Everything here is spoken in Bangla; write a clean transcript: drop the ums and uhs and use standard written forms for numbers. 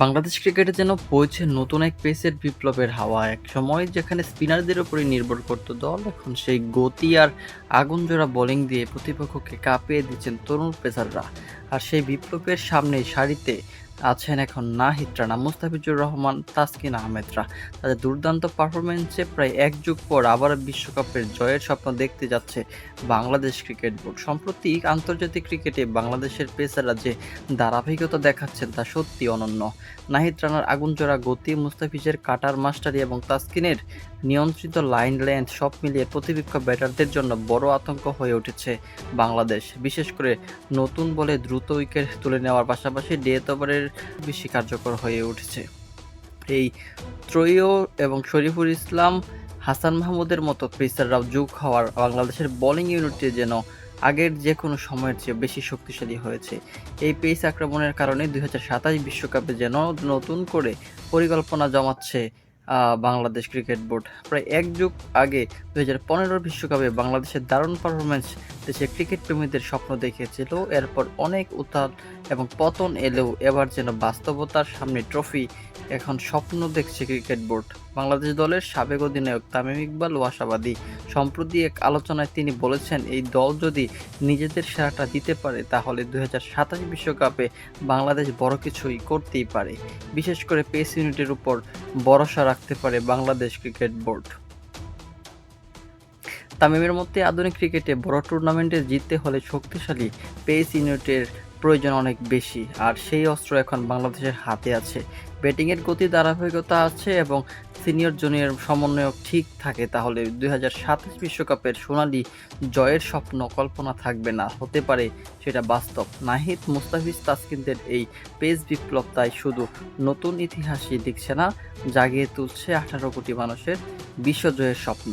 বাংলাদেশ ক্রিকেটে যেন বইছে নতুন এক পেসের বিপ্লবের হাওয়া। একসময় যেখানে স্পিনারদের উপরই নির্ভর করত দল, এখন সেই গতি আর আগুনজোড়া বোলিং দিয়ে প্রতিপক্ষকে কাঁপিয়ে দিচ্ছেন তরুণ পেসাররা। আর সেই বিপ্লবের সামনে সারিতে আছেন এখন নাহিদ রানা, মুস্তাফিজুর রহমান, তাসকিন আহমেদরা। তাদের দুর্দান্ত পারফরমেন্সে প্রায় এক যুগ পর আবার বিশ্বকাপের জয়ের স্বপ্ন দেখতে যাচ্ছে বাংলাদেশ ক্রিকেট বোর্ড। সম্প্রতি আন্তর্জাতিক ক্রিকেটে বাংলাদেশের পেসাররা যে ধারাবাহিকতা দেখাচ্ছেন তা সত্যি অনন্য। নাহিদ রানার আগুনজোড়া গতি, মুস্তাফিজের কাটার মাস্টারি এবং তাসকিনের নিয়ন্ত্রিত লাইন লেন্থ সব মিলিয়ে প্রতিপক্ষ ব্যাটারদের জন্য বড় আতঙ্ক হয়ে উঠেছে বাংলাদেশ। বিশেষ করে নতুন বলে দ্রুত উইকেট তুলে নেওয়ার পাশাপাশি ডেথ ওভারের বেশি কার্যকর হয়ে উঠেছে। এই ত্রয়ীও এবং শরীফুল ইসলাম, হাসান মাহমুদের মতো পেসাররাও যোগ হওয়ার বাংলাদেশের বোলিং ইউনিটে যেন আগের যে কোনো সময়ের চেয়ে বেশি শক্তিশালী হয়েছে। এই পেস আক্রমণের কারণে ২০২৭ বিশ্বকাপে যেন নতুন করে পরিকল্পনা জমাচ্ছে বাংলাদেশ ক্রিকেট বোর্ড। প্রায় এক যুগ আগে ২০১৫ বিশ্বকাপে বাংলাদেশের দারুণ পারফরমেন্স দেশের ক্রিকেট প্রেমীদের স্বপ্ন দেখিয়েছিল। এরপর অনেক উত্থান এবং পতন এলেও এবার যেন বাস্তবতার সামনে ট্রফি এখন স্বপ্ন দেখছে ক্রিকেট বোর্ড। বাংলাদেশ দলের সাবেক অধিনায়ক তামিম ইকবালও আশাবাদী। সম্প্রতি এক আলোচনায় তিনি বলেছেন, এই দল যদি নিজেদের সেরাটা দিতে পারে তাহলে ২০২৭ বিশ্বকাপে বাংলাদেশ বড় কিছুই করতেই পারে। বিশেষ করে পেস ইউনিটের উপর ভরসা রাখতে পারে বাংলাদেশ ক্রিকেট বোর্ড। তামিমের মতে আধুনিক ক্রিকেটে বড় টুর্নামেন্টে জিততে হলে শক্তিশালী পেস ইউনিটের প্রয়োজন অনেক বেশি, আর সেই অস্ত্র এখন বাংলাদেশের হাতে আছে। ব্যাটিংয়ের গতি, ধারাবাহিকতা আছে এবং সিনিয়র জুনিয়র সমন্বয় ঠিক থাকে, তাহলে ২০২৭ বিশ্বকাপের সোনালি জয়ের স্বপ্ন কল্পনা থাকবে না, হতে পারে সেটা বাস্তব। নাহিদ, মুস্তাফিজ, তাসকিনদের এই পেস বিপ্লব তাই শুধু নতুন ইতিহাসই লিখছে না, জাগিয়ে তুলছে ১৮ কোটি মানুষের বিশ্বজয়ের স্বপ্ন।